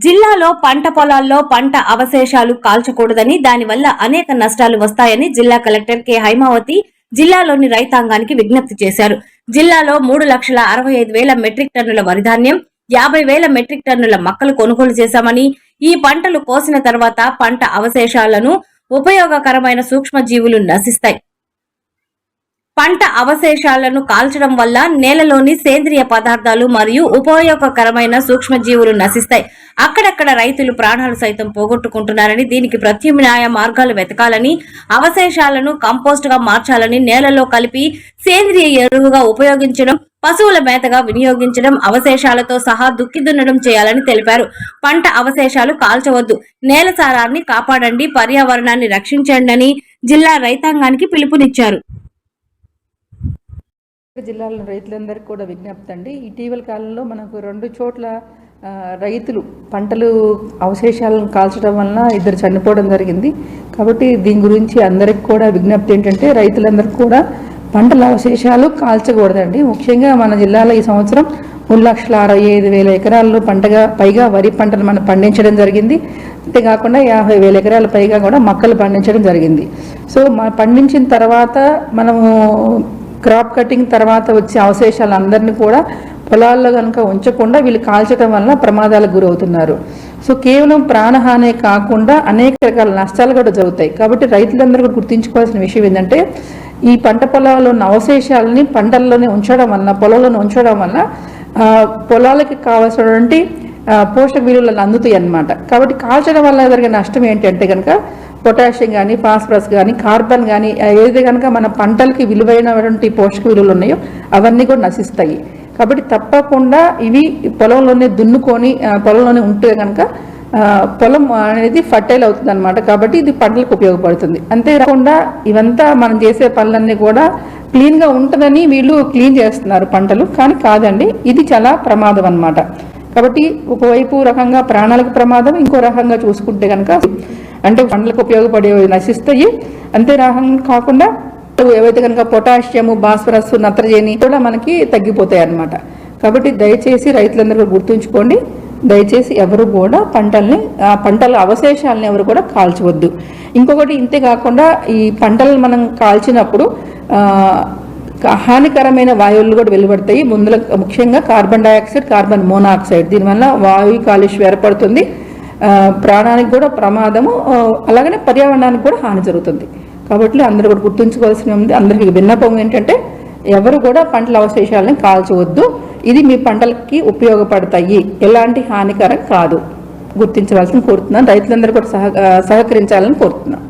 జిల్లాలో పంట పొలాల్లో పంట అవశేషాలు కాల్చకూడదని, దానివల్ల అనేక నష్టాలు వస్తాయని జిల్లా కలెక్టర్ కె హైమావతి జిల్లాలోని రైతాంగానికి విజ్ఞప్తి చేశారు. జిల్లాలో 3,65,000 మెట్రిక్ టన్నుల వరిధాన్యం, 50,000 మెట్రిక్ టన్నుల మక్కలు కొనుగోలు చేశామని, ఈ పంటలు కోసిన తర్వాత పంట అవశేషాలను ఉపయోగకరమైన సూక్ష్మజీవులు నశిస్తాయి. పంట అవశేషాలను కాల్చడం వల్ల నేలలోని సేంద్రియ పదార్థాలు మరియు ఉపయోగకరమైన సూక్ష్మజీవులు నశిస్తాయి. అక్కడక్కడ రైతులు ప్రాణాలు సైతం పోగొట్టుకుంటున్నారని, దీనికి ప్రత్యామ్నాయ మార్గాలు వెతకాలని, అవశేషాలను కంపోస్ట్ గా మార్చాలని, నేలలో కలిపి సేంద్రియ ఎరువుగా ఉపయోగించడం, పశువుల మేతగా వినియోగించడం, అవశేషాలతో సహా దుక్కి దున్నడం చేయాలని తెలిపారు. పంట అవశేషాలు కాల్చవద్దు, నేల సారాన్ని కాపాడండి, పర్యావరణాన్ని రక్షించండి జిల్లా రైతాంగానికి పిలుపునిచ్చారు. జిల్లాలో రైతులందరికీ కూడా విజ్ఞప్తి అండి. ఇటీవల కాలంలో మనకు 2 చోట్ల రైతులు పంటలు అవశేషాలను కాల్చడం వలన 2 చనిపోవడం జరిగింది. కాబట్టి దీని గురించి అందరికి కూడా విజ్ఞప్తి ఏంటంటే, రైతులందరికీ కూడా పంటల అవశేషాలు కాల్చకూడదండి. ముఖ్యంగా మన జిల్లాలో ఈ సంవత్సరం 3,65,000 ఎకరాల్లో పైగా వరి పంటలు మనం పండించడం జరిగింది. అంతేకాకుండా 50,000 ఎకరాల పైగా కూడా మక్కలు పండించడం జరిగింది. సో పండించిన తర్వాత మనము క్రాప్ కటింగ్ తర్వాత వచ్చే అవశేషాలు అందరినీ కూడా పొలాల్లో కనుక ఉంచకుండా వీళ్ళు కాల్చడం వల్ల ప్రమాదాలకు గురవుతున్నారు. సో కేవలం ప్రాణహానే కాకుండా అనేక రకాల నష్టాలు కూడా జరుగుతాయి. కాబట్టి రైతులందరూ కూడా గుర్తుంచుకోవాల్సిన విషయం ఏంటంటే, ఈ పంట పొలాల్లో ఉన్న అవశేషాలని పంటల్లోనే ఉంచడం వల్ల, పొలంలోనే ఉంచడం వల్ల పొలాలకి కావాల్సినటువంటి పోషక విలువలను అందుతాయి అన్నమాట. కాబట్టి కాల్చడం వల్ల జరిగే నష్టం ఏంటంటే కనుక పొటాషియం కానీ, ఫాస్ఫరస్ కానీ, కార్బన్ కానీ ఏదైతే కనుక మన పంటలకి విలువైనటువంటి పోషక విలువలు ఉన్నాయో అవన్నీ కూడా నశిస్తాయి. కాబట్టి తప్పకుండా ఇవి పొలంలోనే దున్నుకొని పొలంలోనే ఉంటే కనుక పొలం అనేది ఫర్టైల్ అవుతుంది అనమాట. కాబట్టి ఇది పంటలకు ఉపయోగపడుతుంది. అంతేకాకుండా ఇవంతా మనం చేసే పనులన్నీ కూడా క్లీన్గా ఉంటుందని వీళ్ళు క్లీన్ చేస్తున్నారు పంటలు, కానీ కాదండి, ఇది చాలా ప్రమాదం అన్నమాట. కాబట్టి ఒకవైపు రకంగా ప్రాణాలకు ప్రమాదం, ఇంకో రకంగా చూసుకుంటే కనుక అంటే పంటలకు ఉపయోగపడే నశిస్తాయి. అంతే రకంగా కాకుండా ఏవైతే కనుక పొటాషియము, భాస్వరస్, నత్రజని కూడా మనకి తగ్గిపోతాయి అన్నమాట. కాబట్టి దయచేసి రైతులందరూ గుర్తుంచుకోండి, దయచేసి ఎవరు కూడా పంటల అవశేషాలను ఎవరు కూడా కాల్చవద్దు. ఇంకొకటి ఇంతే కాకుండా ఈ పంటలను మనం కాల్చినప్పుడు హానికరమైన వాయువులు కూడా వెలువడతాయి. ముఖ్యంగా కార్బన్ డైఆక్సైడ్, కార్బన్ మోనాక్సైడ్, దీనివల్ల వాయు కాలుష్యం ఏర్పడుతుంది. ప్రాణానికి కూడా ప్రమాదము, అలాగనే పర్యావరణానికి కూడా హాని జరుగుతుంది. కాబట్టి అందరూ కూడా గుర్తుంచుకోవాల్సిన ఉంది. అందరికీ విన్నపం ఏంటంటే, ఎవరు కూడా పంటల అవశేషాలను కాల్చవద్దు. ఇది మీ పంటలకి ఉపయోగపడతాయి, ఎలాంటి హానికరం కాదు. గుర్తించవలసిన కోరుతున్నాను. రైతులందరూ కూడా సహకరించాలని కోరుతున్నాను.